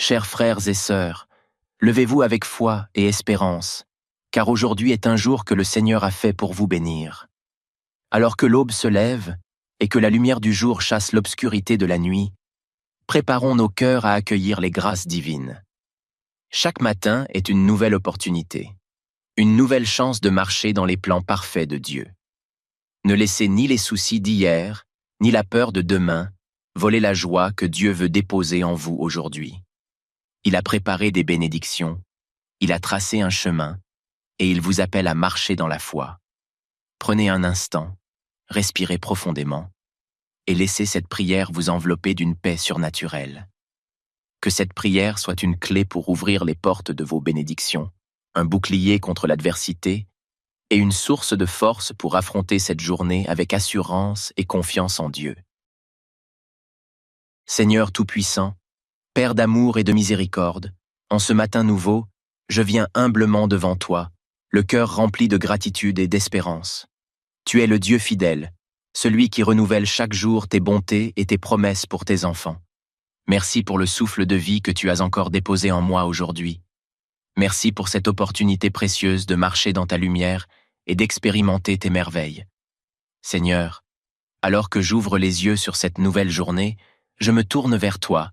Chers frères et sœurs, levez-vous avec foi et espérance, car aujourd'hui est un jour que le Seigneur a fait pour vous bénir. Alors que l'aube se lève et que la lumière du jour chasse l'obscurité de la nuit, préparons nos cœurs à accueillir les grâces divines. Chaque matin est une nouvelle opportunité, une nouvelle chance de marcher dans les plans parfaits de Dieu. Ne laissez ni les soucis d'hier, ni la peur de demain voler la joie que Dieu veut déposer en vous aujourd'hui. Il a préparé des bénédictions, il a tracé un chemin, et il vous appelle à marcher dans la foi. Prenez un instant, respirez profondément, et laissez cette prière vous envelopper d'une paix surnaturelle. Que cette prière soit une clé pour ouvrir les portes de vos bénédictions, un bouclier contre l'adversité, et une source de force pour affronter cette journée avec assurance et confiance en Dieu. Seigneur Tout-Puissant, Père d'amour et de miséricorde, en ce matin nouveau, je viens humblement devant toi, le cœur rempli de gratitude et d'espérance. Tu es le Dieu fidèle, celui qui renouvelle chaque jour tes bontés et tes promesses pour tes enfants. Merci pour le souffle de vie que tu as encore déposé en moi aujourd'hui. Merci pour cette opportunité précieuse de marcher dans ta lumière et d'expérimenter tes merveilles. Seigneur, alors que j'ouvre les yeux sur cette nouvelle journée, je me tourne vers toi,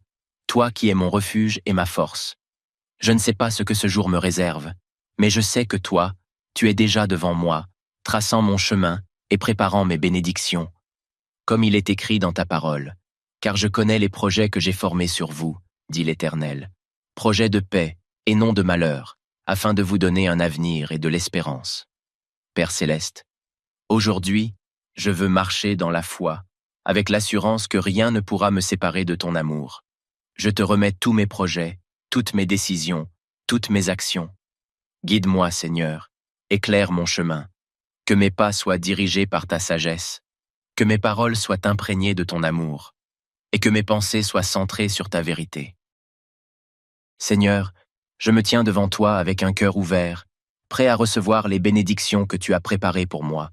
toi qui es mon refuge et ma force. Je ne sais pas ce que ce jour me réserve, mais je sais que toi, tu es déjà devant moi, traçant mon chemin et préparant mes bénédictions, comme il est écrit dans ta parole. Car je connais les projets que j'ai formés sur vous, dit l'Éternel, projets de paix et non de malheur, afin de vous donner un avenir et de l'espérance. Père céleste, aujourd'hui, je veux marcher dans la foi, avec l'assurance que rien ne pourra me séparer de ton amour. Je te remets tous mes projets, toutes mes décisions, toutes mes actions. Guide-moi, Seigneur, éclaire mon chemin, que mes pas soient dirigés par ta sagesse, que mes paroles soient imprégnées de ton amour, et que mes pensées soient centrées sur ta vérité. Seigneur, je me tiens devant toi avec un cœur ouvert, prêt à recevoir les bénédictions que tu as préparées pour moi.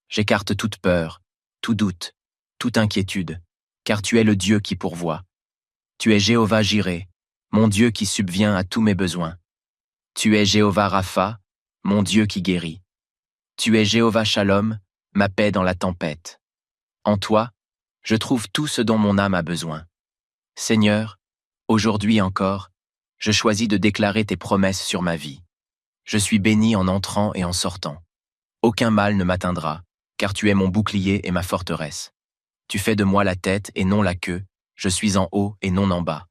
J'écarte toute peur, tout doute, toute inquiétude, car tu es le Dieu qui pourvoit. Tu es Jéhovah Jireh, mon Dieu qui subvient à tous mes besoins. Tu es Jéhovah Rapha, mon Dieu qui guérit. Tu es Jéhovah Shalom, ma paix dans la tempête. En toi, je trouve tout ce dont mon âme a besoin. Seigneur, aujourd'hui encore, je choisis de déclarer tes promesses sur ma vie. Je suis béni en entrant et en sortant. Aucun mal ne m'atteindra, car tu es mon bouclier et ma forteresse. Tu fais de moi la tête et non la queue, je suis en haut et non en bas.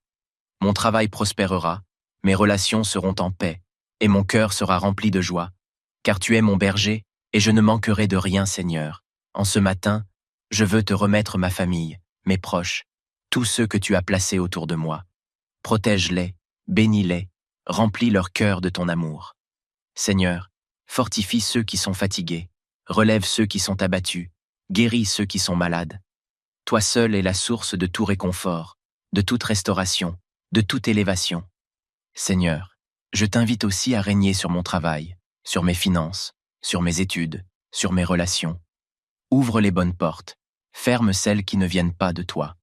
Mon travail prospérera, mes relations seront en paix, et mon cœur sera rempli de joie, car tu es mon berger, et je ne manquerai de rien, Seigneur. En ce matin, je veux te remettre ma famille, mes proches, tous ceux que tu as placés autour de moi. Protège-les, bénis-les, remplis leur cœur de ton amour. Seigneur, fortifie ceux qui sont fatigués, relève ceux qui sont abattus, guéris ceux qui sont malades. Toi seul es la source de tout réconfort, de toute restauration, de toute élévation. Seigneur, je t'invite aussi à régner sur mon travail, sur mes finances, sur mes études, sur mes relations. Ouvre les bonnes portes, ferme celles qui ne viennent pas de toi.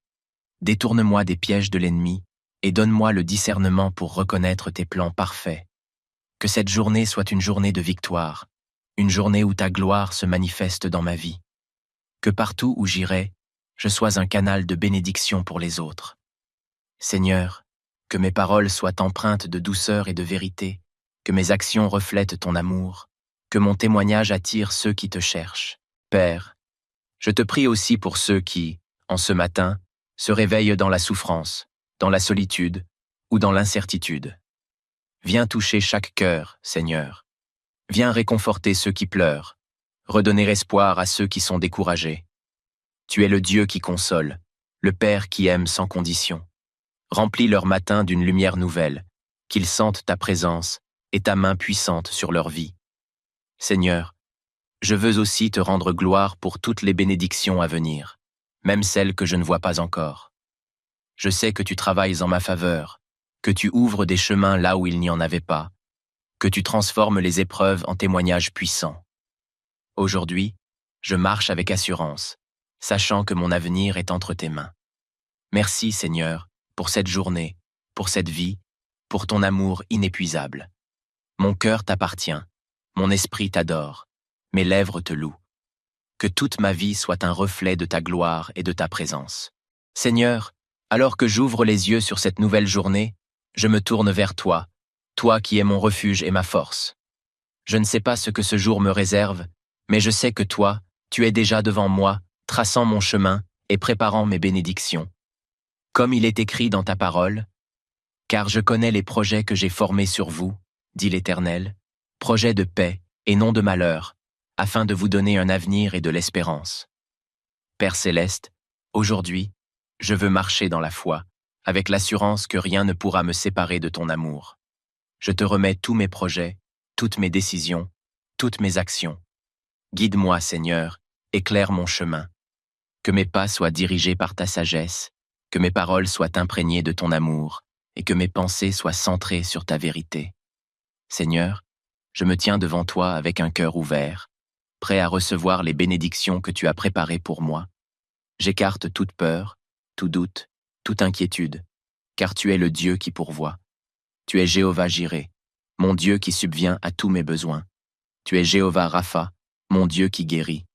Détourne-moi des pièges de l'ennemi et donne-moi le discernement pour reconnaître tes plans parfaits. Que cette journée soit une journée de victoire, une journée où ta gloire se manifeste dans ma vie. Que partout où j'irai, je sois un canal de bénédiction pour les autres. Seigneur, que mes paroles soient empreintes de douceur et de vérité, que mes actions reflètent ton amour, que mon témoignage attire ceux qui te cherchent. Père, je te prie aussi pour ceux qui, en ce matin, se réveillent dans la souffrance, dans la solitude ou dans l'incertitude. Viens toucher chaque cœur, Seigneur. Viens réconforter ceux qui pleurent, redonner espoir à ceux qui sont découragés. Tu es le Dieu qui console, le Père qui aime sans condition. Remplis leur matin d'une lumière nouvelle, qu'ils sentent ta présence et ta main puissante sur leur vie. Seigneur, je veux aussi te rendre gloire pour toutes les bénédictions à venir, même celles que je ne vois pas encore. Je sais que tu travailles en ma faveur, que tu ouvres des chemins là où il n'y en avait pas, que tu transformes les épreuves en témoignages puissants. Aujourd'hui, je marche avec assurance, sachant que mon avenir est entre tes mains. Merci, Seigneur, pour cette journée, pour cette vie, pour ton amour inépuisable. Mon cœur t'appartient, mon esprit t'adore, mes lèvres te louent. Que toute ma vie soit un reflet de ta gloire et de ta présence. Seigneur, alors que j'ouvre les yeux sur cette nouvelle journée, je me tourne vers toi, toi qui es mon refuge et ma force. Je ne sais pas ce que ce jour me réserve, mais je sais que toi, tu es déjà devant moi, traçant mon chemin et préparant mes bénédictions. Comme il est écrit dans ta parole, « Car je connais les projets que j'ai formés sur vous, dit l'Éternel, projets de paix et non de malheur, afin de vous donner un avenir et de l'espérance. » Père céleste, aujourd'hui, je veux marcher dans la foi, avec l'assurance que rien ne pourra me séparer de ton amour. Je te remets tous mes projets, toutes mes décisions, toutes mes actions. Guide-moi, Seigneur, éclaire mon chemin. Que mes pas soient dirigés par ta sagesse, que mes paroles soient imprégnées de ton amour, et que mes pensées soient centrées sur ta vérité. Seigneur, je me tiens devant toi avec un cœur ouvert, prêt à recevoir les bénédictions que tu as préparées pour moi. J'écarte toute peur, tout doute, toute inquiétude, car tu es le Dieu qui pourvoit. Tu es Jéhovah Jireh, mon Dieu qui subvient à tous mes besoins. Tu es Jéhovah Rapha, mon Dieu qui guérit.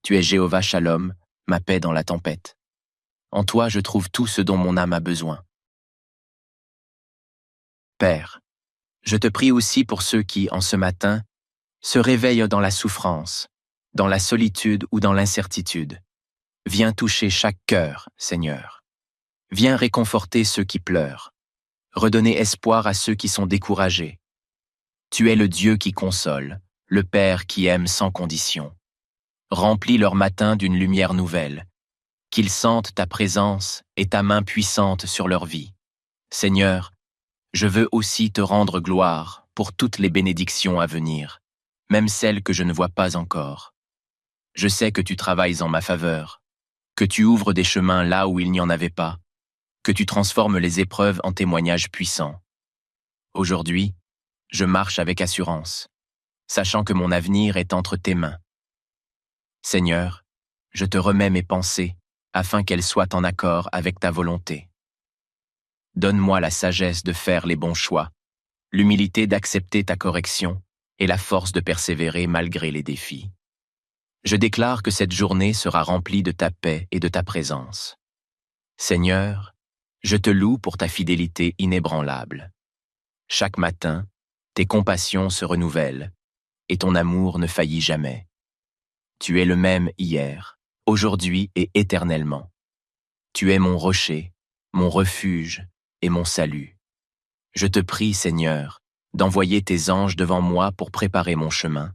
Tu es Jéhovah Shalom, ma paix dans la tempête. En toi je trouve tout ce dont mon âme a besoin. Père, je te prie aussi pour ceux qui, en ce matin, se réveillent dans la souffrance, dans la solitude ou dans l'incertitude. Viens toucher chaque cœur, Seigneur. Viens réconforter ceux qui pleurent. Redonner espoir à ceux qui sont découragés. Tu es le Dieu qui console, le Père qui aime sans condition. Remplis leur matin d'une lumière nouvelle, qu'ils sentent ta présence et ta main puissante sur leur vie. Seigneur, je veux aussi te rendre gloire pour toutes les bénédictions à venir, même celles que je ne vois pas encore. Je sais que tu travailles en ma faveur, que tu ouvres des chemins là où il n'y en avait pas, que tu transformes les épreuves en témoignages puissants. Aujourd'hui, je marche avec assurance, sachant que mon avenir est entre tes mains. Seigneur, je te remets mes pensées afin qu'elles soient en accord avec ta volonté. Donne-moi la sagesse de faire les bons choix, l'humilité d'accepter ta correction et la force de persévérer malgré les défis. Je déclare que cette journée sera remplie de ta paix et de ta présence. Seigneur, je te loue pour ta fidélité inébranlable. Chaque matin, tes compassions se renouvellent et ton amour ne faillit jamais. Tu es le même hier, aujourd'hui et éternellement. Tu es mon rocher, mon refuge et mon salut. Je te prie, Seigneur, d'envoyer tes anges devant moi pour préparer mon chemin,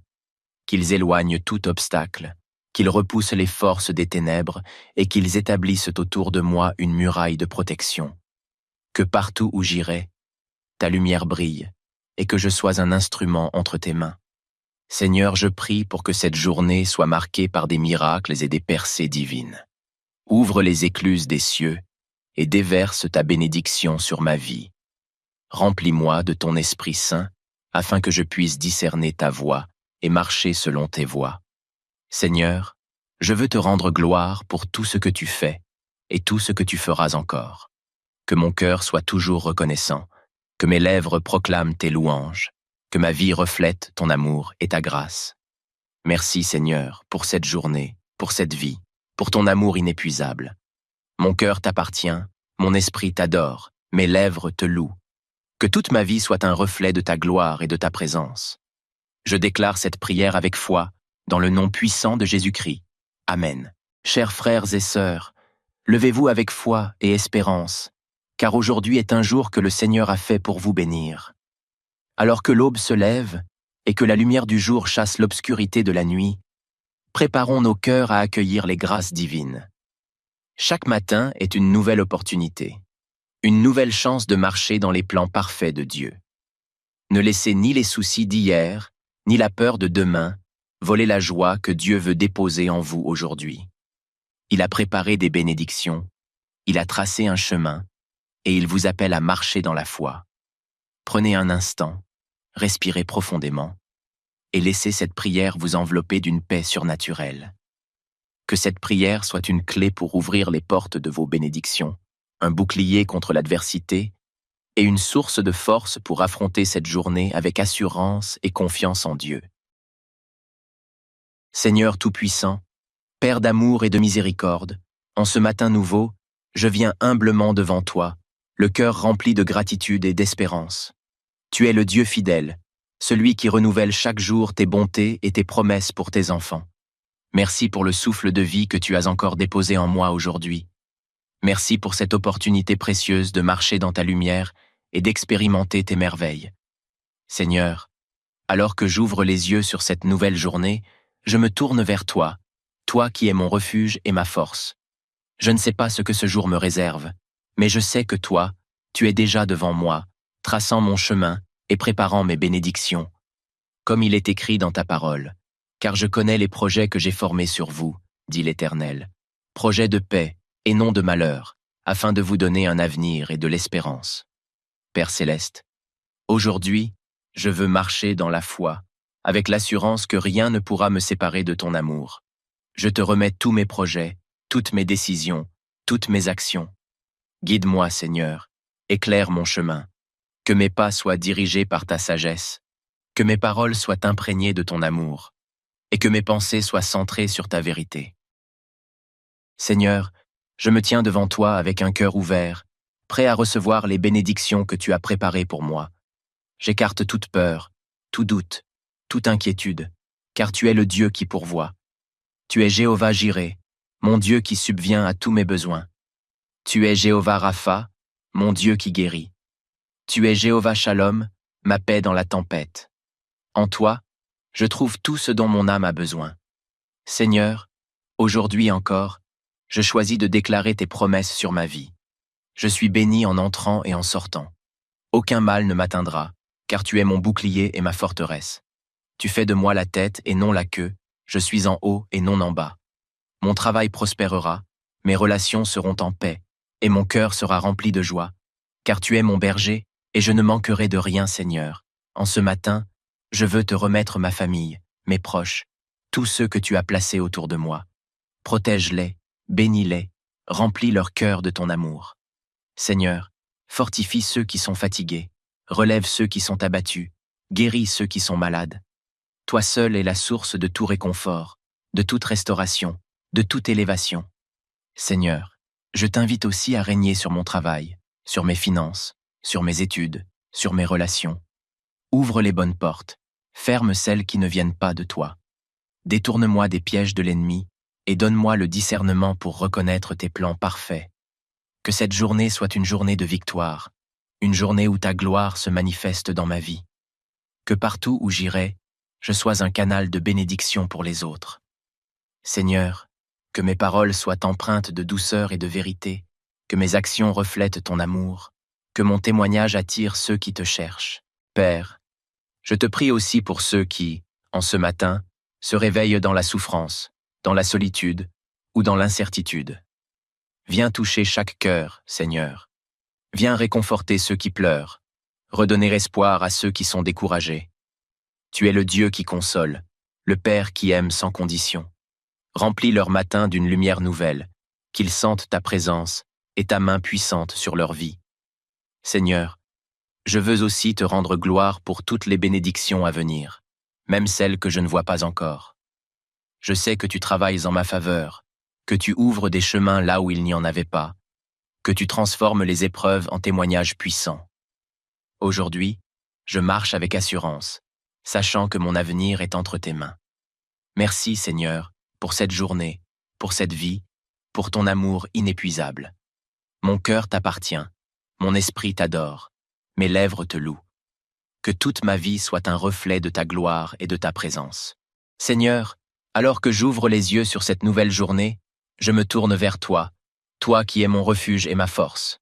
qu'ils éloignent tout obstacle, qu'ils repoussent les forces des ténèbres et qu'ils établissent autour de moi une muraille de protection. Que partout où j'irai, ta lumière brille et que je sois un instrument entre tes mains. Seigneur, je prie pour que cette journée soit marquée par des miracles et des percées divines. Ouvre les écluses des cieux et déverse ta bénédiction sur ma vie. Remplis-moi de ton Esprit Saint afin que je puisse discerner ta voie et marcher selon tes voies. Seigneur, je veux te rendre gloire pour tout ce que tu fais et tout ce que tu feras encore. Que mon cœur soit toujours reconnaissant, que mes lèvres proclament tes louanges, que ma vie reflète ton amour et ta grâce. Merci Seigneur pour cette journée, pour cette vie, pour ton amour inépuisable. Mon cœur t'appartient, mon esprit t'adore, mes lèvres te louent. Que toute ma vie soit un reflet de ta gloire et de ta présence. Je déclare cette prière avec foi, dans le nom puissant de Jésus-Christ. Amen. Chers frères et sœurs, levez-vous avec foi et espérance, car aujourd'hui est un jour que le Seigneur a fait pour vous bénir. Alors que l'aube se lève et que la lumière du jour chasse l'obscurité de la nuit, préparons nos cœurs à accueillir les grâces divines. Chaque matin est une nouvelle opportunité, une nouvelle chance de marcher dans les plans parfaits de Dieu. Ne laissez ni les soucis d'hier, ni la peur de demain voler la joie que Dieu veut déposer en vous aujourd'hui. Il a préparé des bénédictions, il a tracé un chemin, et il vous appelle à marcher dans la foi. Prenez un instant, respirez profondément, et laissez cette prière vous envelopper d'une paix surnaturelle. Que cette prière soit une clé pour ouvrir les portes de vos bénédictions, un bouclier contre l'adversité et une source de force pour affronter cette journée avec assurance et confiance en Dieu. Seigneur Tout-Puissant, Père d'amour et de miséricorde, en ce matin nouveau, je viens humblement devant toi, le cœur rempli de gratitude et d'espérance. Tu es le Dieu fidèle, celui qui renouvelle chaque jour tes bontés et tes promesses pour tes enfants. Merci pour le souffle de vie que tu as encore déposé en moi aujourd'hui. Merci pour cette opportunité précieuse de marcher dans ta lumière et d'expérimenter tes merveilles. Seigneur, alors que j'ouvre les yeux sur cette nouvelle journée, je me tourne vers toi, toi qui es mon refuge et ma force. Je ne sais pas ce que ce jour me réserve, mais je sais que toi, tu es déjà devant moi, traçant mon chemin et préparant mes bénédictions. Comme il est écrit dans ta parole, car je connais les projets que j'ai formés sur vous, dit l'Éternel, projets de paix et non de malheur, afin de vous donner un avenir et de l'espérance. Père céleste, aujourd'hui, je veux marcher dans la foi, avec l'assurance que rien ne pourra me séparer de ton amour. Je te remets tous mes projets, toutes mes décisions, toutes mes actions. Guide-moi, Seigneur, éclaire mon chemin, que mes pas soient dirigés par ta sagesse, que mes paroles soient imprégnées de ton amour, et que mes pensées soient centrées sur ta vérité. Seigneur, je me tiens devant toi avec un cœur ouvert, prêt à recevoir les bénédictions que tu as préparées pour moi. J'écarte toute peur, tout doute, toute inquiétude, car tu es le Dieu qui pourvoit. Tu es Jéhovah Jireh, mon Dieu qui subvient à tous mes besoins. Tu es Jéhovah Rapha, mon Dieu qui guérit. Tu es Jéhovah Shalom, ma paix dans la tempête. En toi, je trouve tout ce dont mon âme a besoin. Seigneur, aujourd'hui encore, je choisis de déclarer tes promesses sur ma vie. Je suis béni en entrant et en sortant. Aucun mal ne m'atteindra, car tu es mon bouclier et ma forteresse. Tu fais de moi la tête et non la queue, je suis en haut et non en bas. Mon travail prospérera, mes relations seront en paix, et mon cœur sera rempli de joie, car tu es mon berger, et je ne manquerai de rien, Seigneur. En ce matin, je veux te remettre ma famille, mes proches, tous ceux que tu as placés autour de moi. Protège-les, bénis-les, remplis leur cœur de ton amour. Seigneur, fortifie ceux qui sont fatigués, relève ceux qui sont abattus, guéris ceux qui sont malades. Toi seul es la source de tout réconfort, de toute restauration, de toute élévation. Seigneur, je t'invite aussi à régner sur mon travail, sur mes finances, sur mes études, sur mes relations. Ouvre les bonnes portes, ferme celles qui ne viennent pas de toi. Détourne-moi des pièges de l'ennemi et donne-moi le discernement pour reconnaître tes plans parfaits. Que cette journée soit une journée de victoire, une journée où ta gloire se manifeste dans ma vie. Que partout où j'irai, je sois un canal de bénédiction pour les autres. Seigneur, que mes paroles soient empreintes de douceur et de vérité, que mes actions reflètent ton amour, que mon témoignage attire ceux qui te cherchent. Père, je te prie aussi pour ceux qui, en ce matin, se réveillent dans la souffrance, dans la solitude ou dans l'incertitude. Viens toucher chaque cœur, Seigneur. Viens réconforter ceux qui pleurent, redonner espoir à ceux qui sont découragés. Tu es le Dieu qui console, le Père qui aime sans condition. Remplis leur matin d'une lumière nouvelle, qu'ils sentent ta présence et ta main puissante sur leur vie. Seigneur, je veux aussi te rendre gloire pour toutes les bénédictions à venir, même celles que je ne vois pas encore. Je sais que tu travailles en ma faveur, que tu ouvres des chemins là où il n'y en avait pas, que tu transformes les épreuves en témoignages puissants. Aujourd'hui, je marche avec assurance, sachant que mon avenir est entre tes mains. Merci, Seigneur, pour cette journée, pour cette vie, pour ton amour inépuisable. Mon cœur t'appartient, mon esprit t'adore, mes lèvres te louent. Que toute ma vie soit un reflet de ta gloire et de ta présence. Seigneur, alors que j'ouvre les yeux sur cette nouvelle journée, je me tourne vers toi, toi qui es mon refuge et ma force.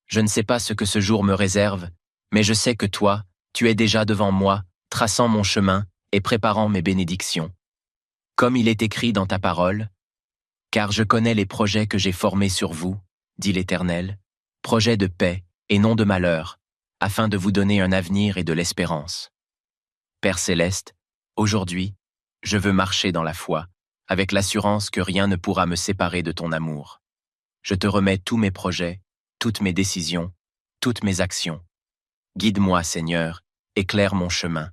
Je ne sais pas ce que ce jour me réserve, mais je sais que toi, tu es déjà devant moi, traçant mon chemin et préparant mes bénédictions. Comme il est écrit dans ta parole, « Car je connais les projets que j'ai formés sur vous, dit l'Éternel, projets de paix et non de malheur, afin de vous donner un avenir et de l'espérance. » Père céleste, aujourd'hui, je veux marcher dans la foi, avec l'assurance que rien ne pourra me séparer de ton amour. Je te remets tous mes projets, toutes mes décisions, toutes mes actions. Guide-moi, Seigneur, éclaire mon chemin.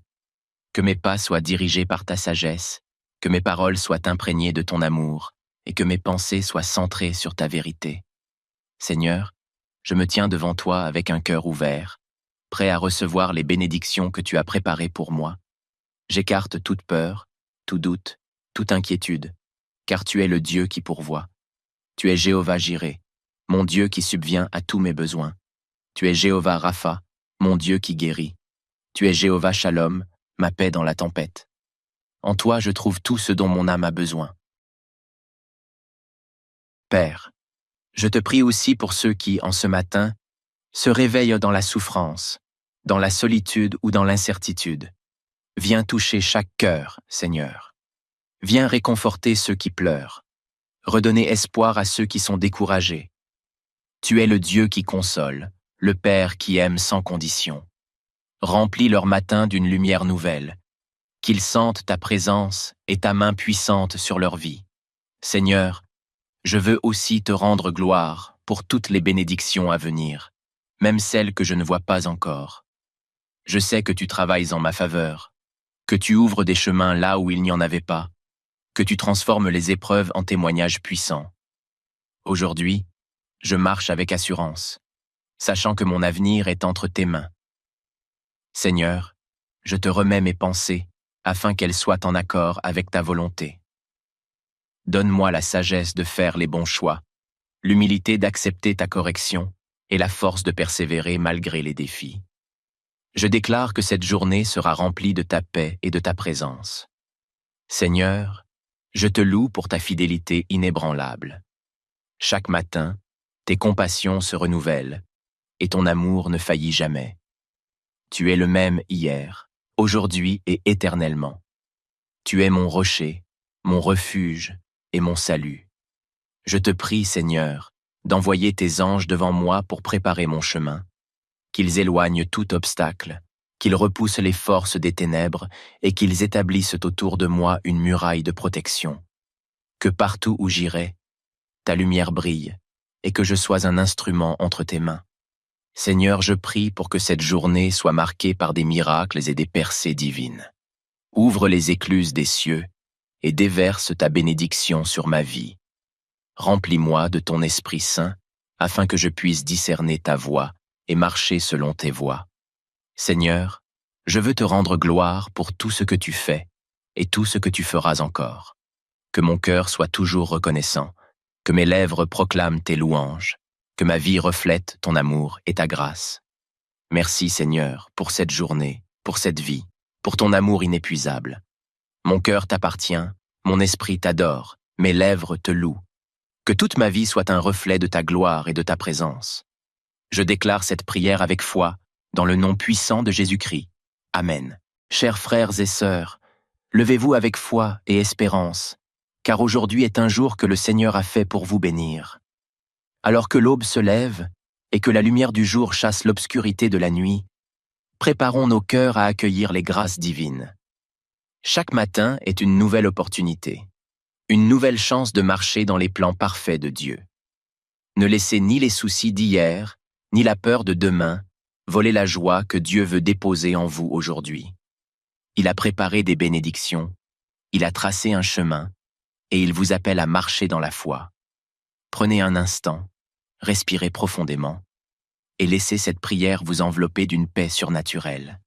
Que mes pas soient dirigés par ta sagesse, que mes paroles soient imprégnées de ton amour, et que mes pensées soient centrées sur ta vérité. Seigneur, je me tiens devant toi avec un cœur ouvert, prêt à recevoir les bénédictions que tu as préparées pour moi. J'écarte toute peur, tout doute, toute inquiétude, car tu es le Dieu qui pourvoit. Tu es Jéhovah Jireh, mon Dieu qui subvient à tous mes besoins. Tu es Jéhovah Rapha, mon Dieu qui guérit. Tu es Jéhovah Shalom, ma paix dans la tempête. En toi je trouve tout ce dont mon âme a besoin. Père, je te prie aussi pour ceux qui, en ce matin, se réveillent dans la souffrance, dans la solitude ou dans l'incertitude. Viens toucher chaque cœur, Seigneur. Viens réconforter ceux qui pleurent. Redonner espoir à ceux qui sont découragés. Tu es le Dieu qui console, le Père qui aime sans condition. Remplis leur matin d'une lumière nouvelle, qu'ils sentent ta présence et ta main puissante sur leur vie. Seigneur, je veux aussi te rendre gloire pour toutes les bénédictions à venir, même celles que je ne vois pas encore. Je sais que tu travailles en ma faveur, que tu ouvres des chemins là où il n'y en avait pas, que tu transformes les épreuves en témoignages puissants. Aujourd'hui, je marche avec assurance, sachant que mon avenir est entre tes mains. Seigneur, je te remets mes pensées, afin qu'elles soient en accord avec ta volonté. Donne-moi la sagesse de faire les bons choix, l'humilité d'accepter ta correction et la force de persévérer malgré les défis. Je déclare que cette journée sera remplie de ta paix et de ta présence. Seigneur, je te loue pour ta fidélité inébranlable. Chaque matin, tes compassions se renouvellent et ton amour ne faillit jamais. Tu es le même hier, aujourd'hui et éternellement. Tu es mon rocher, mon refuge et mon salut. Je te prie, Seigneur, d'envoyer tes anges devant moi pour préparer mon chemin, qu'ils éloignent tout obstacle, qu'ils repoussent les forces des ténèbres et qu'ils établissent autour de moi une muraille de protection. Que partout où j'irai, ta lumière brille et que je sois un instrument entre tes mains. Seigneur, je prie pour que cette journée soit marquée par des miracles et des percées divines. Ouvre les écluses des cieux et déverse ta bénédiction sur ma vie. Remplis-moi de ton Esprit Saint afin que je puisse discerner ta voie et marcher selon tes voies. Seigneur, je veux te rendre gloire pour tout ce que tu fais et tout ce que tu feras encore. Que mon cœur soit toujours reconnaissant, que mes lèvres proclament tes louanges, que ma vie reflète ton amour et ta grâce. Merci Seigneur pour cette journée, pour cette vie, pour ton amour inépuisable. Mon cœur t'appartient, mon esprit t'adore, mes lèvres te louent. Que toute ma vie soit un reflet de ta gloire et de ta présence. Je déclare cette prière avec foi, dans le nom puissant de Jésus-Christ. Amen. Chers frères et sœurs, levez-vous avec foi et espérance, car aujourd'hui est un jour que le Seigneur a fait pour vous bénir. Alors que l'aube se lève et que la lumière du jour chasse l'obscurité de la nuit, préparons nos cœurs à accueillir les grâces divines. Chaque matin est une nouvelle opportunité, une nouvelle chance de marcher dans les plans parfaits de Dieu. Ne laissez ni les soucis d'hier, ni la peur de demain voler la joie que Dieu veut déposer en vous aujourd'hui. Il a préparé des bénédictions, il a tracé un chemin, et il vous appelle à marcher dans la foi. Prenez un instant, respirez profondément, et laissez cette prière vous envelopper d'une paix surnaturelle.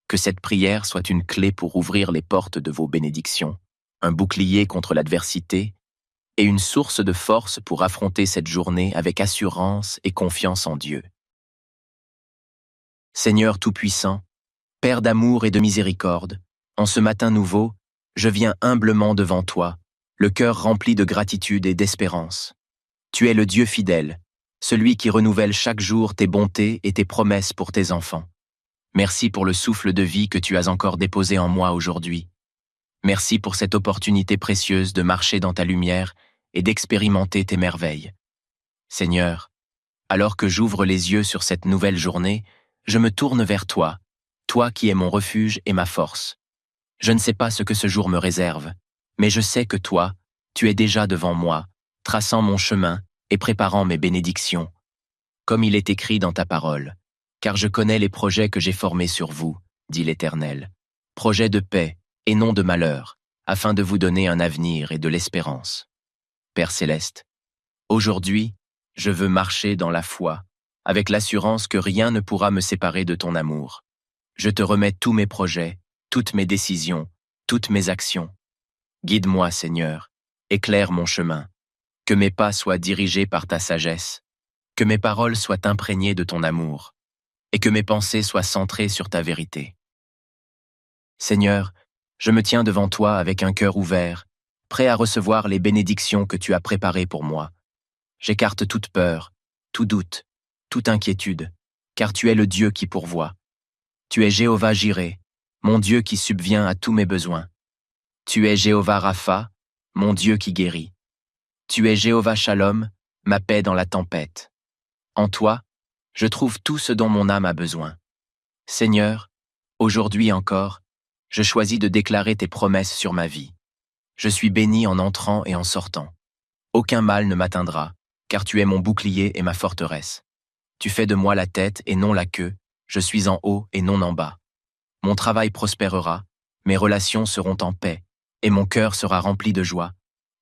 Que cette prière soit une clé pour ouvrir les portes de vos bénédictions, un bouclier contre l'adversité et une source de force pour affronter cette journée avec assurance et confiance en Dieu. Seigneur Tout-Puissant, Père d'amour et de miséricorde, en ce matin nouveau, je viens humblement devant toi, le cœur rempli de gratitude et d'espérance. Tu es le Dieu fidèle, celui qui renouvelle chaque jour tes bontés et tes promesses pour tes enfants. Merci pour le souffle de vie que tu as encore déposé en moi aujourd'hui. Merci pour cette opportunité précieuse de marcher dans ta lumière et d'expérimenter tes merveilles. Seigneur, alors que j'ouvre les yeux sur cette nouvelle journée, je me tourne vers toi, toi qui es mon refuge et ma force. Je ne sais pas ce que ce jour me réserve, mais je sais que toi, tu es déjà devant moi, traçant mon chemin et préparant mes bénédictions. comme il est écrit dans ta parole. Car je connais les projets que j'ai formés sur vous, dit l'Éternel. Projets de paix et non de malheur, afin de vous donner un avenir et de l'espérance. Père céleste, aujourd'hui, je veux marcher dans la foi, avec l'assurance que rien ne pourra me séparer de ton amour. Je te remets tous mes projets, toutes mes décisions, toutes mes actions. Guide-moi, Seigneur, éclaire mon chemin, que mes pas soient dirigés par ta sagesse, que mes paroles soient imprégnées de ton amour, et que mes pensées soient centrées sur ta vérité. Seigneur, je me tiens devant toi avec un cœur ouvert, prêt à recevoir les bénédictions que tu as préparées pour moi. J'écarte toute peur, tout doute, toute inquiétude, car tu es le Dieu qui pourvoit. Tu es Jéhovah Jireh, mon Dieu qui subvient à tous mes besoins. Tu es Jéhovah Rapha, mon Dieu qui guérit. Tu es Jéhovah Shalom, ma paix dans la tempête. En toi, je trouve tout ce dont mon âme a besoin. Seigneur, aujourd'hui encore, je choisis de déclarer tes promesses sur ma vie. Je suis béni en entrant et en sortant. Aucun mal ne m'atteindra, car tu es mon bouclier et ma forteresse. Tu fais de moi la tête et non la queue, je suis en haut et non en bas. Mon travail prospérera, mes relations seront en paix, et mon cœur sera rempli de joie,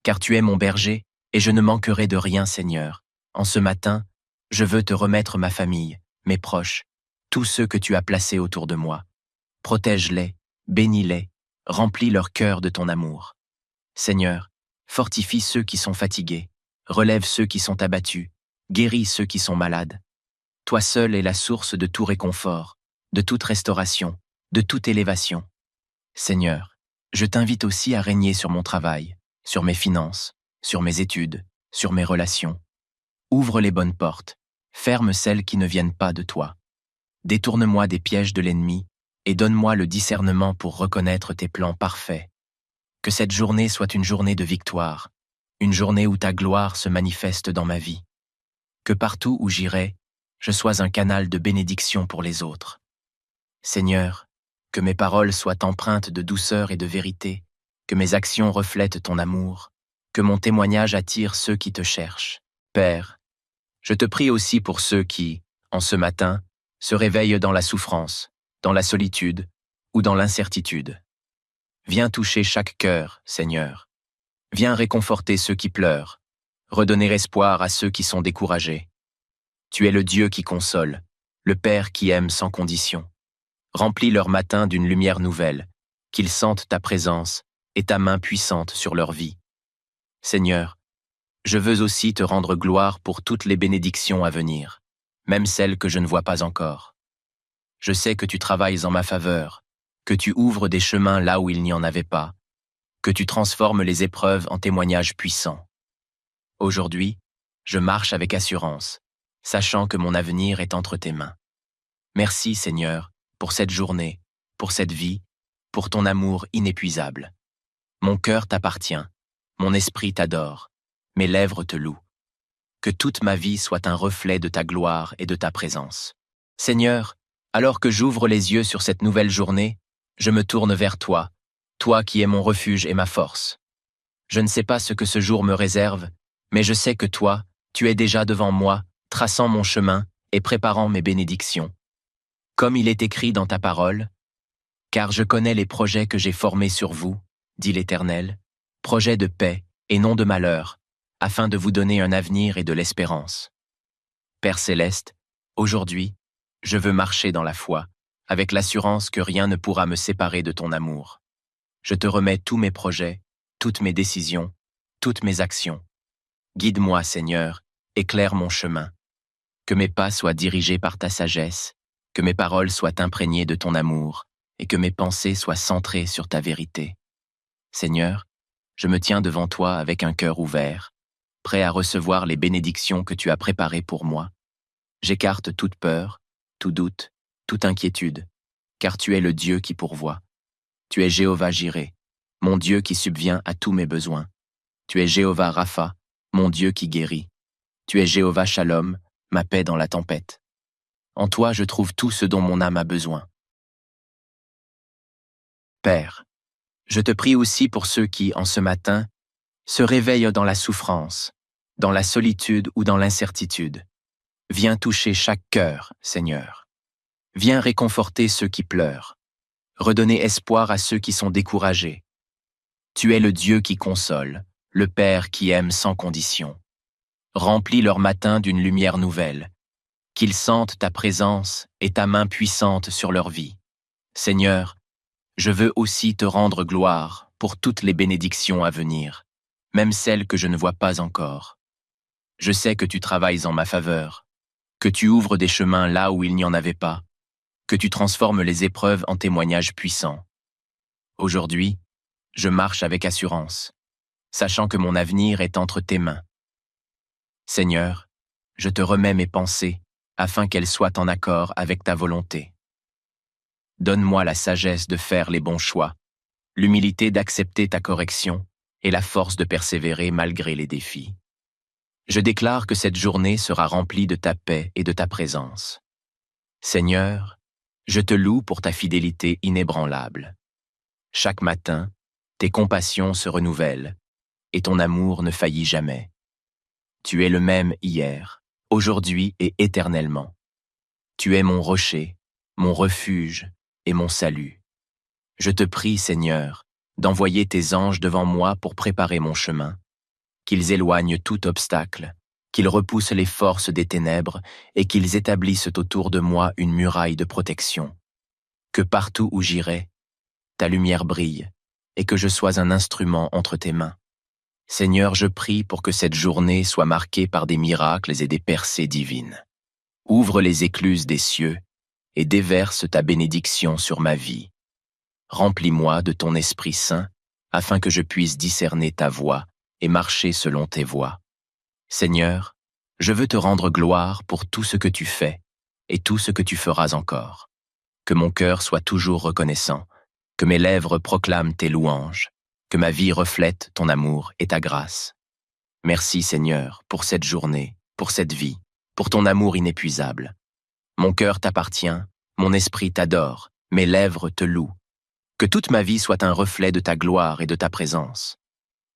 car tu es mon berger, et je ne manquerai de rien, Seigneur. En ce matin, je veux te remettre ma famille, mes proches, tous ceux que tu as placés autour de moi. Protège-les, bénis-les, remplis leur cœur de ton amour. Seigneur, fortifie ceux qui sont fatigués, relève ceux qui sont abattus, guéris ceux qui sont malades. Toi seul es la source de tout réconfort, de toute restauration, de toute élévation. Seigneur, je t'invite aussi à régner sur mon travail, sur mes finances, sur mes études, sur mes relations. Ouvre les bonnes portes, ferme celles qui ne viennent pas de toi. Détourne-moi des pièges de l'ennemi et donne-moi le discernement pour reconnaître tes plans parfaits. Que cette journée soit une journée de victoire, une journée où ta gloire se manifeste dans ma vie. Que partout où j'irai, je sois un canal de bénédiction pour les autres. Seigneur, que mes paroles soient empreintes de douceur et de vérité, que mes actions reflètent ton amour, que mon témoignage attire ceux qui te cherchent. Père, je te prie aussi pour ceux qui, en ce matin, se réveillent dans la souffrance, dans la solitude ou dans l'incertitude. Viens toucher chaque cœur, Seigneur. Viens réconforter ceux qui pleurent, redonner espoir à ceux qui sont découragés. Tu es le Dieu qui console, le Père qui aime sans condition. Remplis leur matin d'une lumière nouvelle, qu'ils sentent ta présence et ta main puissante sur leur vie. Seigneur, je veux aussi te rendre gloire pour toutes les bénédictions à venir, même celles que je ne vois pas encore. Je sais que tu travailles en ma faveur, que tu ouvres des chemins là où il n'y en avait pas, que tu transformes les épreuves en témoignages puissants. Aujourd'hui, je marche avec assurance, sachant que mon avenir est entre tes mains. Merci, Seigneur, pour cette journée, pour cette vie, pour ton amour inépuisable. Mon cœur t'appartient, mon esprit t'adore, mes lèvres te louent. Que toute ma vie soit un reflet de ta gloire et de ta présence. Seigneur, alors que j'ouvre les yeux sur cette nouvelle journée, je me tourne vers toi, toi qui es mon refuge et ma force. Je ne sais pas ce que ce jour me réserve, mais je sais que toi, tu es déjà devant moi, traçant mon chemin et préparant mes bénédictions. Comme il est écrit dans ta parole, « Car je connais les projets que j'ai formés sur vous, dit l'Éternel, projets de paix et non de malheur, afin de vous donner un avenir et de l'espérance. » Père céleste, aujourd'hui, je veux marcher dans la foi, avec l'assurance que rien ne pourra me séparer de ton amour. Je te remets tous mes projets, toutes mes décisions, toutes mes actions. Guide-moi, Seigneur, éclaire mon chemin. Que mes pas soient dirigés par ta sagesse, que mes paroles soient imprégnées de ton amour, et que mes pensées soient centrées sur ta vérité. Seigneur, je me tiens devant toi avec un cœur ouvert, prêt à recevoir les bénédictions que tu as préparées pour moi. J'écarte toute peur, tout doute, toute inquiétude, car tu es le Dieu qui pourvoit. Tu es Jéhovah Jireh, mon Dieu qui subvient à tous mes besoins. Tu es Jéhovah Rapha, mon Dieu qui guérit. Tu es Jéhovah Shalom, ma paix dans la tempête. En toi je trouve tout ce dont mon âme a besoin. Père, je te prie aussi pour ceux qui, en ce matin, se réveillent dans la souffrance, dans la solitude ou dans l'incertitude. Viens toucher chaque cœur, Seigneur. Viens réconforter ceux qui pleurent. Redonner espoir à ceux qui sont découragés. Tu es le Dieu qui console, le Père qui aime sans condition. Remplis leur matin d'une lumière nouvelle. Qu'ils sentent ta présence et ta main puissante sur leur vie. Seigneur, je veux aussi te rendre gloire pour toutes les bénédictions à venir, même celles que je ne vois pas encore. Je sais que tu travailles en ma faveur, que tu ouvres des chemins là où il n'y en avait pas, que tu transformes les épreuves en témoignages puissants. Aujourd'hui, je marche avec assurance, sachant que mon avenir est entre tes mains. Seigneur, je te remets mes pensées afin qu'elles soient en accord avec ta volonté. Donne-moi la sagesse de faire les bons choix, l'humilité d'accepter ta correction et la force de persévérer malgré les défis. Je déclare que cette journée sera remplie de ta paix et de ta présence. Seigneur, je te loue pour ta fidélité inébranlable. Chaque matin, tes compassions se renouvellent et ton amour ne faillit jamais. Tu es le même hier, aujourd'hui et éternellement. Tu es mon rocher, mon refuge et mon salut. Je te prie, Seigneur, d'envoyer tes anges devant moi pour préparer mon chemin, qu'ils éloignent tout obstacle, qu'ils repoussent les forces des ténèbres et qu'ils établissent autour de moi une muraille de protection. Que partout où j'irai, ta lumière brille et que je sois un instrument entre tes mains. Seigneur, je prie pour que cette journée soit marquée par des miracles et des percées divines. Ouvre les écluses des cieux et déverse ta bénédiction sur ma vie. Remplis-moi de ton Esprit Saint afin que je puisse discerner ta voie et marcher selon tes voies. Seigneur, je veux te rendre gloire pour tout ce que tu fais et tout ce que tu feras encore. Que mon cœur soit toujours reconnaissant, que mes lèvres proclament tes louanges, que ma vie reflète ton amour et ta grâce. Merci Seigneur pour cette journée, pour cette vie, pour ton amour inépuisable. Mon cœur t'appartient, mon esprit t'adore, mes lèvres te louent. Que toute ma vie soit un reflet de ta gloire et de ta présence.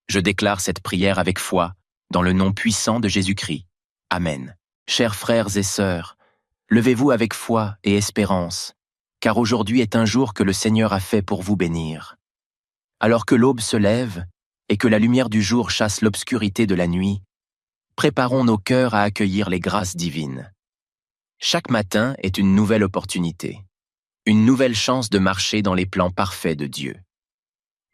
Je déclare cette prière avec foi, dans le nom puissant de Jésus-Christ. Amen. Chers frères et sœurs, levez-vous avec foi et espérance, car aujourd'hui est un jour que le Seigneur a fait pour vous bénir. Alors que l'aube se lève et que la lumière du jour chasse l'obscurité de la nuit, préparons nos cœurs à accueillir les grâces divines. Chaque matin est une nouvelle opportunité, une nouvelle chance de marcher dans les plans parfaits de Dieu.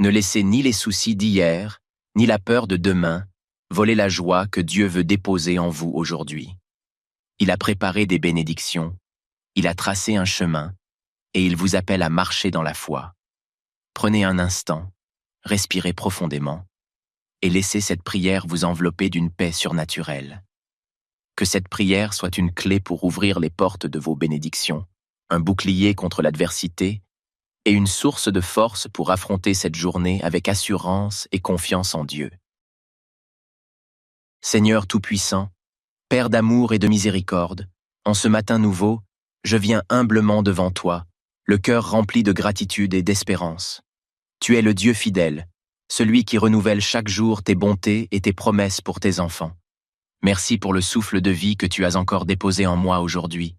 Ne laissez ni les soucis d'hier, ni la peur de demain voler la joie que Dieu veut déposer en vous aujourd'hui. Il a préparé des bénédictions, il a tracé un chemin, et il vous appelle à marcher dans la foi. Prenez un instant, respirez profondément, et laissez cette prière vous envelopper d'une paix surnaturelle. Que cette prière soit une clé pour ouvrir les portes de vos bénédictions, un bouclier contre l'adversité et une source de force pour affronter cette journée avec assurance et confiance en Dieu. Seigneur Tout-Puissant, Père d'amour et de miséricorde, en ce matin nouveau, je viens humblement devant toi, le cœur rempli de gratitude et d'espérance. Tu es le Dieu fidèle, celui qui renouvelle chaque jour tes bontés et tes promesses pour tes enfants. Merci pour le souffle de vie que tu as encore déposé en moi aujourd'hui.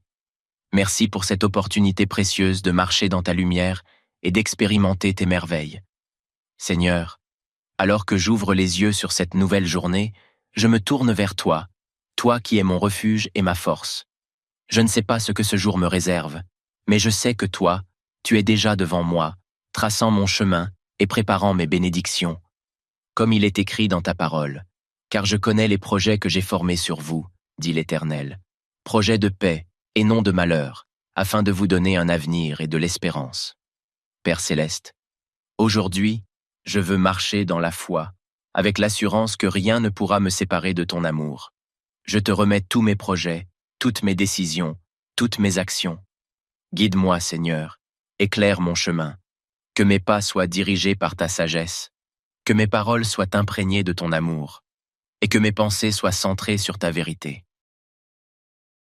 Merci pour cette opportunité précieuse de marcher dans ta lumière et d'expérimenter tes merveilles. Seigneur, alors que j'ouvre les yeux sur cette nouvelle journée, je me tourne vers toi, toi qui es mon refuge et ma force. Je ne sais pas ce que ce jour me réserve, mais je sais que toi, tu es déjà devant moi, traçant mon chemin et préparant mes bénédictions. Comme il est écrit dans ta parole, car je connais les projets que j'ai formés sur vous, dit l'Éternel, projets de paix et non de malheur, afin de vous donner un avenir et de l'espérance. Père céleste, aujourd'hui, je veux marcher dans la foi, avec l'assurance que rien ne pourra me séparer de ton amour. Je te remets tous mes projets, toutes mes décisions, toutes mes actions. Guide-moi, Seigneur, éclaire mon chemin, que mes pas soient dirigés par ta sagesse, que mes paroles soient imprégnées de ton amour, et que mes pensées soient centrées sur ta vérité.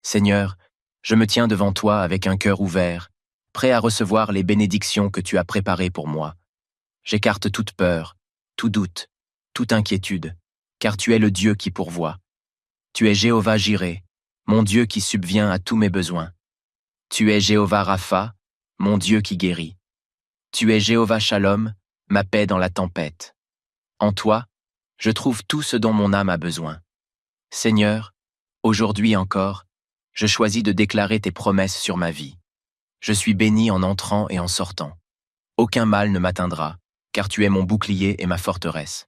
Seigneur, je me tiens devant toi avec un cœur ouvert, prêt à recevoir les bénédictions que tu as préparées pour moi. J'écarte toute peur, tout doute, toute inquiétude, car tu es le Dieu qui pourvoit. Tu es Jéhovah Jireh, mon Dieu qui subvient à tous mes besoins. Tu es Jéhovah Rapha, mon Dieu qui guérit. Tu es Jéhovah Shalom, ma paix dans la tempête. En toi, je trouve tout ce dont mon âme a besoin. Seigneur, aujourd'hui encore, je choisis de déclarer tes promesses sur ma vie. Je suis béni en entrant et en sortant. Aucun mal ne m'atteindra, car tu es mon bouclier et ma forteresse.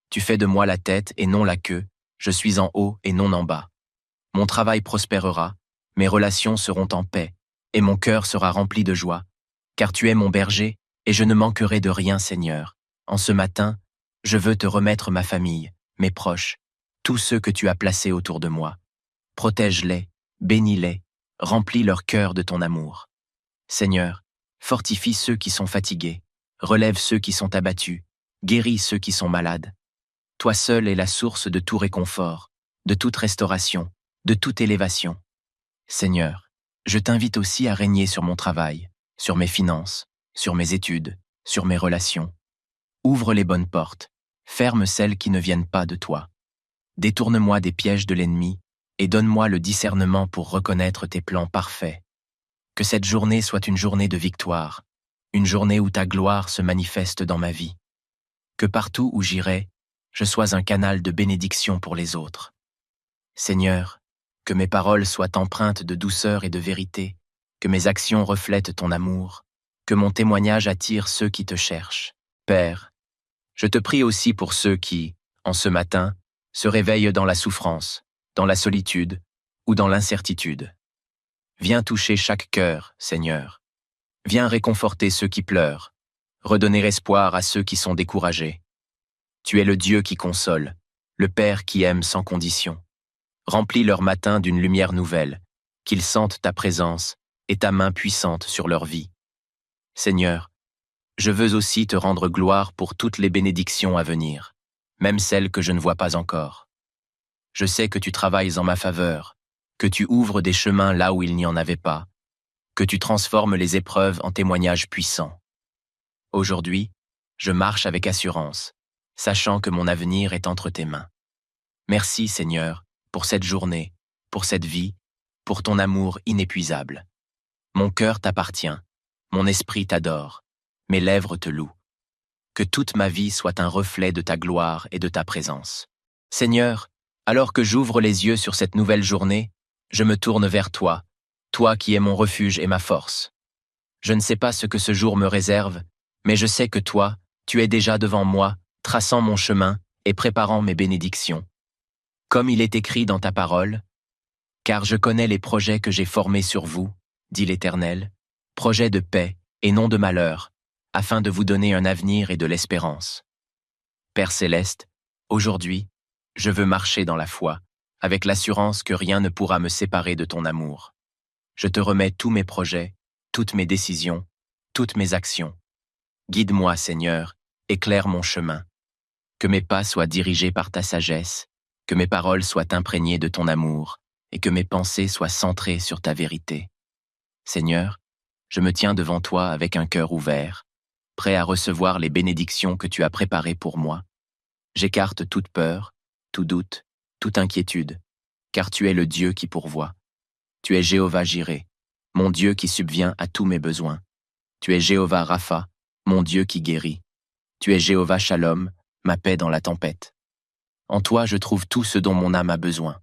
Tu fais de moi la tête et non la queue, je suis en haut et non en bas. Mon travail prospérera, mes relations seront en paix, et mon cœur sera rempli de joie, car tu es mon berger, et je ne manquerai de rien, Seigneur. En ce matin, je veux te remettre ma famille, mes proches, tous ceux que tu as placés autour de moi. Protège-les, bénis-les, remplis leur cœur de ton amour. Seigneur, fortifie ceux qui sont fatigués, relève ceux qui sont abattus, guéris ceux qui sont malades. Toi seul es la source de tout réconfort, de toute restauration, de toute élévation. Seigneur, je t'invite aussi à régner sur mon travail, sur mes finances, sur mes études, sur mes relations. Ouvre les bonnes portes, ferme celles qui ne viennent pas de toi. Détourne-moi des pièges de l'ennemi et donne-moi le discernement pour reconnaître tes plans parfaits. Que cette journée soit une journée de victoire, une journée où ta gloire se manifeste dans ma vie. Que partout où j'irai, je sois un canal de bénédiction pour les autres. Seigneur, que mes paroles soient empreintes de douceur et de vérité, que mes actions reflètent ton amour, que mon témoignage attire ceux qui te cherchent. Père, je te prie aussi pour ceux qui, en ce matin, se réveillent dans la souffrance, dans la solitude ou dans l'incertitude. Viens toucher chaque cœur, Seigneur. Viens réconforter ceux qui pleurent, redonner espoir à ceux qui sont découragés. Tu es le Dieu qui console, le Père qui aime sans condition. Remplis leur matin d'une lumière nouvelle, qu'ils sentent ta présence et ta main puissante sur leur vie. Seigneur, je veux aussi te rendre gloire pour toutes les bénédictions à venir, même celles que je ne vois pas encore. Je sais que tu travailles en ma faveur, que tu ouvres des chemins là où il n'y en avait pas, que tu transformes les épreuves en témoignages puissants. Aujourd'hui, je marche avec assurance, sachant que mon avenir est entre tes mains. Merci, Seigneur, pour cette journée, pour cette vie, pour ton amour inépuisable. Mon cœur t'appartient, mon esprit t'adore, mes lèvres te louent. Que toute ma vie soit un reflet de ta gloire et de ta présence. Seigneur, alors que j'ouvre les yeux sur cette nouvelle journée, je me tourne vers toi, toi qui es mon refuge et ma force. Je ne sais pas ce que ce jour me réserve, mais je sais que toi, tu es déjà devant moi, traçant mon chemin et préparant mes bénédictions. Comme il est écrit dans ta parole, « Car je connais les projets que j'ai formés sur vous, dit l'Éternel, projets de paix et non de malheur, afin de vous donner un avenir et de l'espérance. » Père céleste, aujourd'hui, je veux marcher dans la foi, avec l'assurance que rien ne pourra me séparer de ton amour. Je te remets tous mes projets, toutes mes décisions, toutes mes actions. Guide-moi, Seigneur, éclaire mon chemin. Que mes pas soient dirigés par ta sagesse, que mes paroles soient imprégnées de ton amour, et que mes pensées soient centrées sur ta vérité. Seigneur, je me tiens devant toi avec un cœur ouvert, prêt à recevoir les bénédictions que tu as préparées pour moi. J'écarte toute peur, tout doute, toute inquiétude, car tu es le Dieu qui pourvoit. Tu es Jéhovah Jireh, mon Dieu qui subvient à tous mes besoins. Tu es Jéhovah Rapha, mon Dieu qui guérit. Tu es Jéhovah Shalom, ma paix dans la tempête. En toi je trouve tout ce dont mon âme a besoin.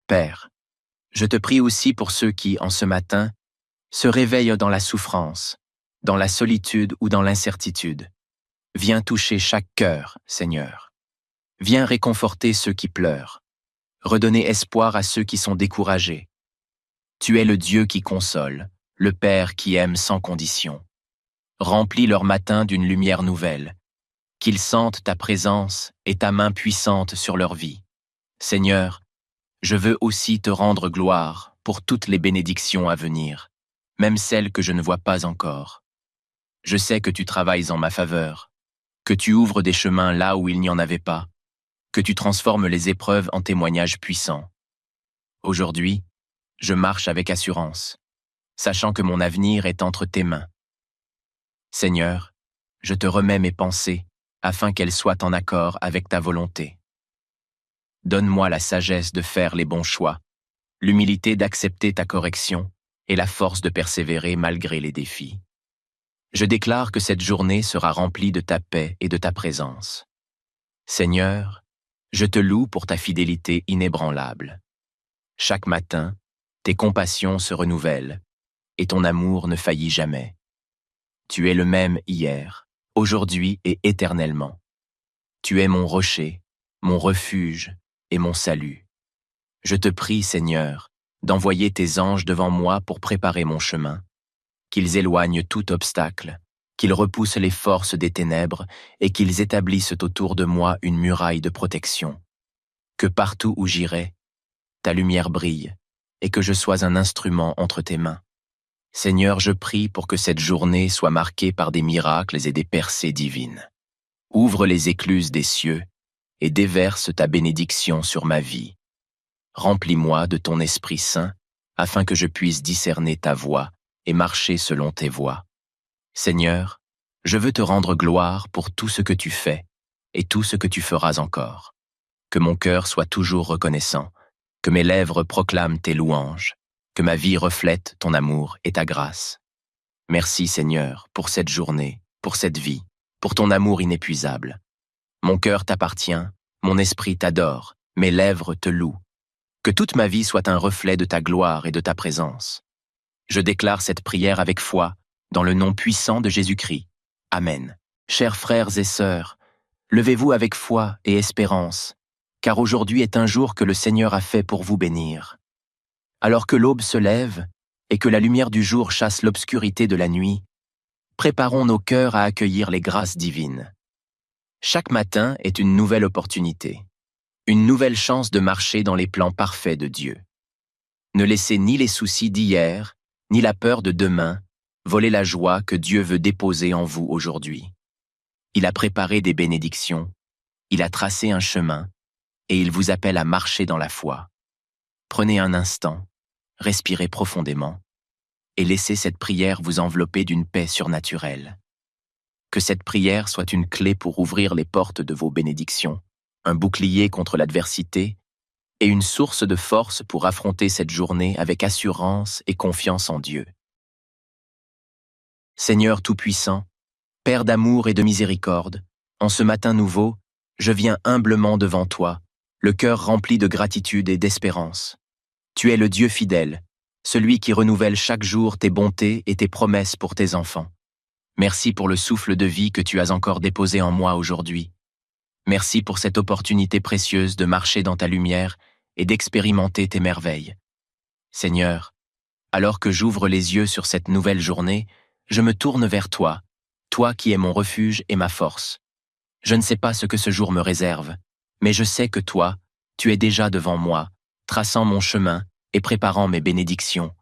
Père, je te prie aussi pour ceux qui, en ce matin, se réveillent dans la souffrance, dans la solitude ou dans l'incertitude. Viens toucher chaque cœur, Seigneur. Viens réconforter ceux qui pleurent, redonner espoir à ceux qui sont découragés. Tu es le Dieu qui console, le Père qui aime sans condition. Remplis leur matin d'une lumière nouvelle, qu'ils sentent ta présence et ta main puissante sur leur vie. Seigneur, je veux aussi te rendre gloire pour toutes les bénédictions à venir, même celles que je ne vois pas encore. Je sais que tu travailles en ma faveur, que tu ouvres des chemins là où il n'y en avait pas, que tu transformes les épreuves en témoignages puissants. Aujourd'hui, je marche avec assurance, sachant que mon avenir est entre tes mains. Seigneur, je te remets mes pensées, afin qu'elles soient en accord avec ta volonté. Donne-moi la sagesse de faire les bons choix, l'humilité d'accepter ta correction et la force de persévérer malgré les défis. Je déclare que cette journée sera remplie de ta paix et de ta présence. Seigneur, je te loue pour ta fidélité inébranlable. Chaque matin, tes compassions se renouvellent et ton amour ne faillit jamais. Tu es le même hier, aujourd'hui et éternellement. Tu es mon rocher, mon refuge et mon salut. Je te prie, Seigneur, d'envoyer tes anges devant moi pour préparer mon chemin, qu'ils éloignent tout obstacle, qu'ils repoussent les forces des ténèbres et qu'ils établissent autour de moi une muraille de protection. Que partout où j'irai, ta lumière brille et que je sois un instrument entre tes mains. Seigneur, je prie pour que cette journée soit marquée par des miracles et des percées divines. Ouvre les écluses des cieux et déverse ta bénédiction sur ma vie. Remplis-moi de ton Esprit Saint afin que je puisse discerner ta voie et marcher selon tes voies. Seigneur, je veux te rendre gloire pour tout ce que tu fais et tout ce que tu feras encore. Que mon cœur soit toujours reconnaissant, que mes lèvres proclament tes louanges, que ma vie reflète ton amour et ta grâce. Merci Seigneur pour cette journée, pour cette vie, pour ton amour inépuisable. Mon cœur t'appartient, mon esprit t'adore, mes lèvres te louent. Que toute ma vie soit un reflet de ta gloire et de ta présence. Je déclare cette prière avec foi, dans le nom puissant de Jésus-Christ. Amen. Chers frères et sœurs, levez-vous avec foi et espérance, car aujourd'hui est un jour que le Seigneur a fait pour vous bénir. Alors que l'aube se lève et que la lumière du jour chasse l'obscurité de la nuit, préparons nos cœurs à accueillir les grâces divines. Chaque matin est une nouvelle opportunité, une nouvelle chance de marcher dans les plans parfaits de Dieu. Ne laissez ni les soucis d'hier, ni la peur de demain voler la joie que Dieu veut déposer en vous aujourd'hui. Il a préparé des bénédictions, il a tracé un chemin, et il vous appelle à marcher dans la foi. Prenez un instant, respirez profondément, et laissez cette prière vous envelopper d'une paix surnaturelle. Que cette prière soit une clé pour ouvrir les portes de vos bénédictions, un bouclier contre l'adversité et une source de force pour affronter cette journée avec assurance et confiance en Dieu. Seigneur Tout-Puissant, Père d'amour et de miséricorde, en ce matin nouveau, je viens humblement devant toi, le cœur rempli de gratitude et d'espérance. Tu es le Dieu fidèle, celui qui renouvelle chaque jour tes bontés et tes promesses pour tes enfants. Merci pour le souffle de vie que tu as encore déposé en moi aujourd'hui. Merci pour cette opportunité précieuse de marcher dans ta lumière et d'expérimenter tes merveilles. Seigneur, alors que j'ouvre les yeux sur cette nouvelle journée, je me tourne vers toi, toi qui es mon refuge et ma force. Je ne sais pas ce que ce jour me réserve, mais je sais que toi, tu es déjà devant moi, traçant mon chemin et préparant mes bénédictions.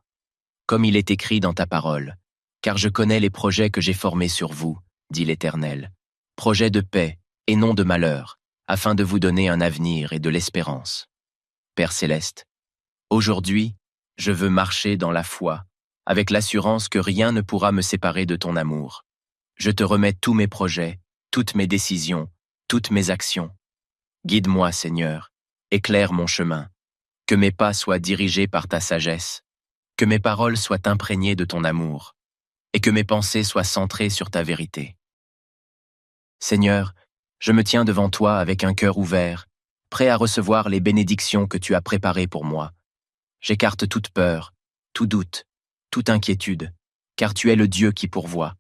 Comme il est écrit dans ta parole, car je connais les projets que j'ai formés sur vous, dit l'Éternel, projets de paix et non de malheur, afin de vous donner un avenir et de l'espérance. Père céleste, aujourd'hui, je veux marcher dans la foi, avec l'assurance que rien ne pourra me séparer de ton amour. Je te remets tous mes projets, toutes mes décisions, toutes mes actions. Guide-moi, Seigneur, éclaire mon chemin, que mes pas soient dirigés par ta sagesse, que mes paroles soient imprégnées de ton amour, et que mes pensées soient centrées sur ta vérité. Seigneur, je me tiens devant toi avec un cœur ouvert, prêt à recevoir les bénédictions que tu as préparées pour moi. J'écarte toute peur, tout doute, toute inquiétude, car tu es le Dieu qui pourvoit.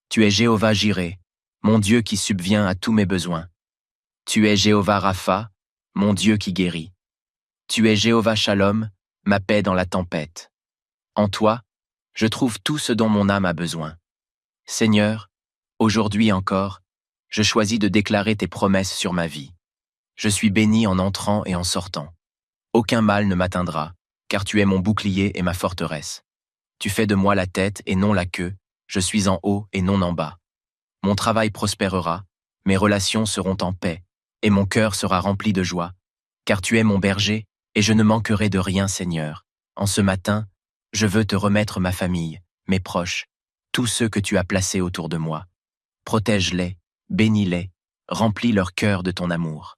Tu es Jéhovah Jireh, mon Dieu qui subvient à tous mes besoins. Tu es Jéhovah Rapha, mon Dieu qui guérit. Tu es Jéhovah Shalom, ma paix dans la tempête. En toi, je trouve tout ce dont mon âme a besoin. Seigneur, aujourd'hui encore, je choisis de déclarer tes promesses sur ma vie. Je suis béni en entrant et en sortant. Aucun mal ne m'atteindra, car tu es mon bouclier et ma forteresse. Tu fais de moi la tête et non la queue, je suis en haut et non en bas. Mon travail prospérera, mes relations seront en paix, et mon cœur sera rempli de joie, car tu es mon berger, et je ne manquerai de rien, Seigneur. En ce matin, je veux te remettre ma famille, mes proches, tous ceux que tu as placés autour de moi. Protège-les, bénis-les, remplis leur cœur de ton amour.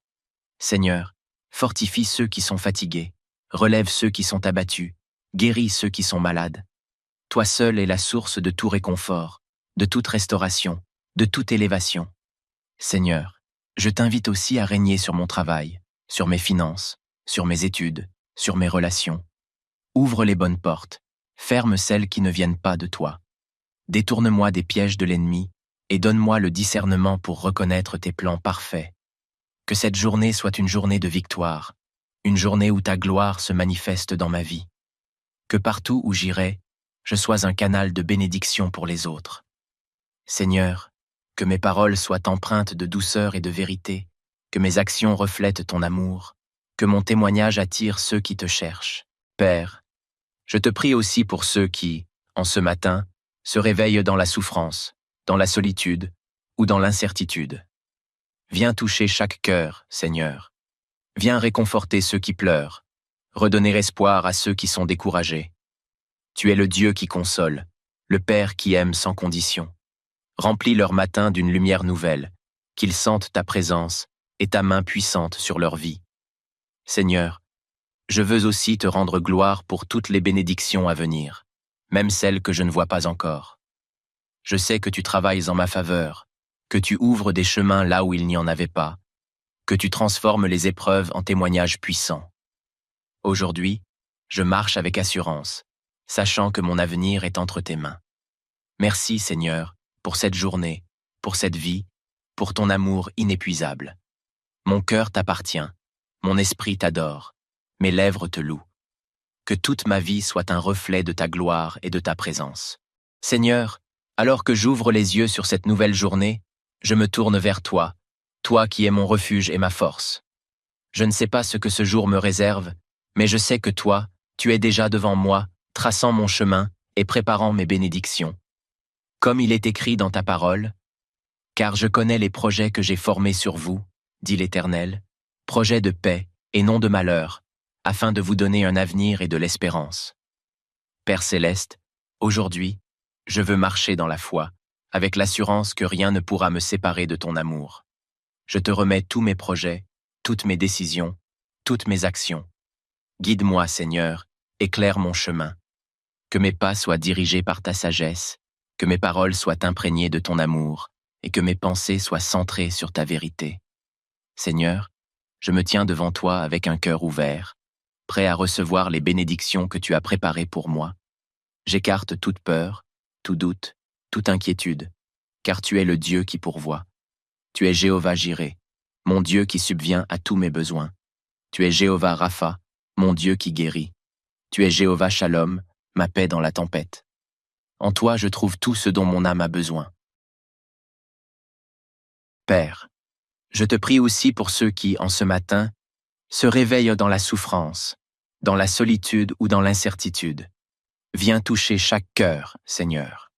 Seigneur, Fortifie ceux qui sont fatigués, relève ceux qui sont abattus, guéris ceux qui sont malades. Toi seul es la source de tout réconfort, de toute restauration, de toute élévation. Seigneur, je t'invite aussi à régner sur mon travail, sur mes finances, sur mes études, sur mes relations. Ouvre les bonnes portes, ferme celles qui ne viennent pas de toi. Détourne-moi des pièges de l'ennemi et donne-moi le discernement pour reconnaître tes plans parfaits. Que cette journée soit une journée de victoire, une journée où ta gloire se manifeste dans ma vie. Que partout où j'irai, je sois un canal de bénédiction pour les autres. Seigneur, que mes paroles soient empreintes de douceur et de vérité, que mes actions reflètent ton amour, que mon témoignage attire ceux qui te cherchent. Père, je te prie aussi pour ceux qui, en ce matin, se réveillent dans la souffrance, dans la solitude ou dans l'incertitude. Viens toucher chaque cœur, Seigneur. Viens réconforter ceux qui pleurent, redonner espoir à ceux qui sont découragés. Tu es le Dieu qui console, le Père qui aime sans condition. Remplis leur matin d'une lumière nouvelle, qu'ils sentent ta présence et ta main puissante sur leur vie. Seigneur, je veux aussi te rendre gloire pour toutes les bénédictions à venir, même celles que je ne vois pas encore. Je sais que tu travailles en ma faveur, que tu ouvres des chemins là où il n'y en avait pas, que tu transformes les épreuves en témoignages puissants. Aujourd'hui, je marche avec assurance, sachant que mon avenir est entre tes mains. Merci, Seigneur, pour cette journée, pour cette vie, pour ton amour inépuisable. Mon cœur t'appartient, mon esprit t'adore, mes lèvres te louent. Que toute ma vie soit un reflet de ta gloire et de ta présence. Seigneur, alors que j'ouvre les yeux sur cette nouvelle journée, je me tourne vers toi, toi qui es mon refuge et ma force. Je ne sais pas ce que ce jour me réserve, mais je sais que toi, tu es déjà devant moi, traçant mon chemin et préparant mes bénédictions. Comme il est écrit dans ta parole, « Car je connais les projets que j'ai formés sur vous, dit l'Éternel, projets de paix et non de malheur, afin de vous donner un avenir et de l'espérance. » Père céleste, aujourd'hui, je veux marcher dans la foi, avec l'assurance que rien ne pourra me séparer de ton amour. Je te remets tous mes projets, toutes mes décisions, toutes mes actions. Guide-moi, Seigneur, éclaire mon chemin. Que mes pas soient dirigés par ta sagesse, que mes paroles soient imprégnées de ton amour, et que mes pensées soient centrées sur ta vérité. Seigneur, je me tiens devant toi avec un cœur ouvert, prêt à recevoir les bénédictions que tu as préparées pour moi. J'écarte toute peur, tout doute, toute inquiétude, car tu es le Dieu qui pourvoit. Tu es Jéhovah Jireh, mon Dieu qui subvient à tous mes besoins. Tu es Jéhovah Rapha, mon Dieu qui guérit. Tu es Jéhovah Shalom, ma paix dans la tempête. En toi je trouve tout ce dont mon âme a besoin. Père, je te prie aussi pour ceux qui, en ce matin, se réveillent dans la souffrance, dans la solitude ou dans l'incertitude. Viens toucher chaque cœur, Seigneur.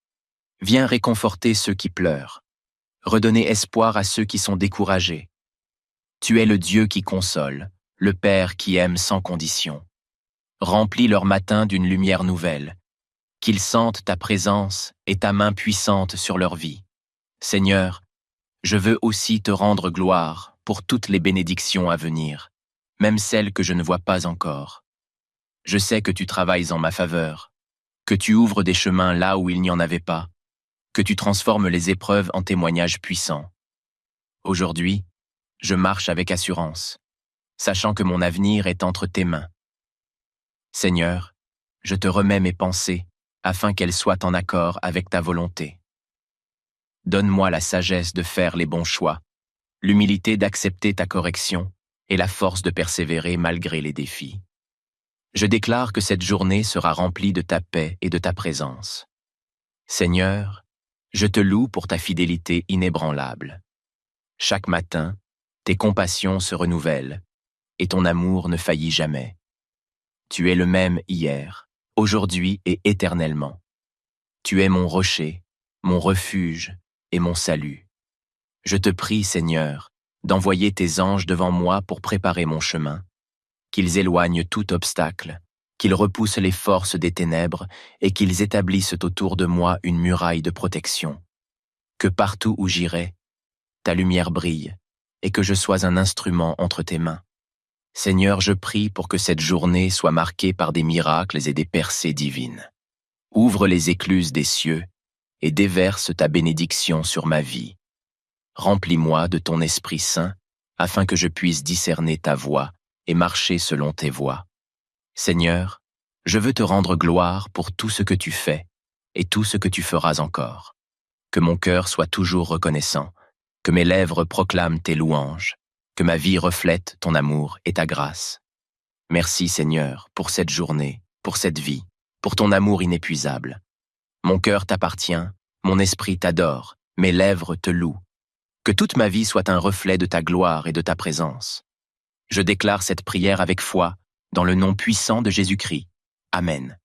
Viens réconforter ceux qui pleurent, redonner espoir à ceux qui sont découragés. Tu es le Dieu qui console, le Père qui aime sans condition. Remplis leur matin d'une lumière nouvelle, qu'ils sentent ta présence et ta main puissante sur leur vie. Seigneur, je veux aussi te rendre gloire pour toutes les bénédictions à venir, même celles que je ne vois pas encore. Je sais que tu travailles en ma faveur, que tu ouvres des chemins là où il n'y en avait pas, que tu transformes les épreuves en témoignages puissants. Aujourd'hui, je marche avec assurance, sachant que mon avenir est entre tes mains. Seigneur, je te remets mes pensées, afin qu'elles soient en accord avec ta volonté. Donne-moi la sagesse de faire les bons choix, l'humilité d'accepter ta correction et la force de persévérer malgré les défis. Je déclare que cette journée sera remplie de ta paix et de ta présence. Seigneur, je te loue pour ta fidélité inébranlable. Chaque matin, tes compassions se renouvellent et ton amour ne faillit jamais. Tu es le même hier, aujourd'hui et éternellement. Tu es mon rocher, mon refuge et mon salut. Je te prie, Seigneur, d'envoyer tes anges devant moi pour préparer mon chemin, qu'ils éloignent tout obstacle, qu'ils repoussent les forces des ténèbres et qu'ils établissent autour de moi une muraille de protection. Que partout où j'irai, ta lumière brille et que je sois un instrument entre tes mains. Seigneur, je prie pour que cette journée soit marquée par des miracles et des percées divines. Ouvre les écluses des cieux et déverse ta bénédiction sur ma vie. Remplis-moi de ton Esprit Saint afin que je puisse discerner ta voie et marcher selon tes voies. Seigneur, je veux te rendre gloire pour tout ce que tu fais et tout ce que tu feras encore. Que mon cœur soit toujours reconnaissant, que mes lèvres proclament tes louanges, que ma vie reflète ton amour et ta grâce. Merci Seigneur pour cette journée, pour cette vie, pour ton amour inépuisable. Mon cœur t'appartient, mon esprit t'adore, mes lèvres te louent. Que toute ma vie soit un reflet de ta gloire et de ta présence. Je déclare cette prière avec foi, dans le nom puissant de Jésus-Christ. Amen.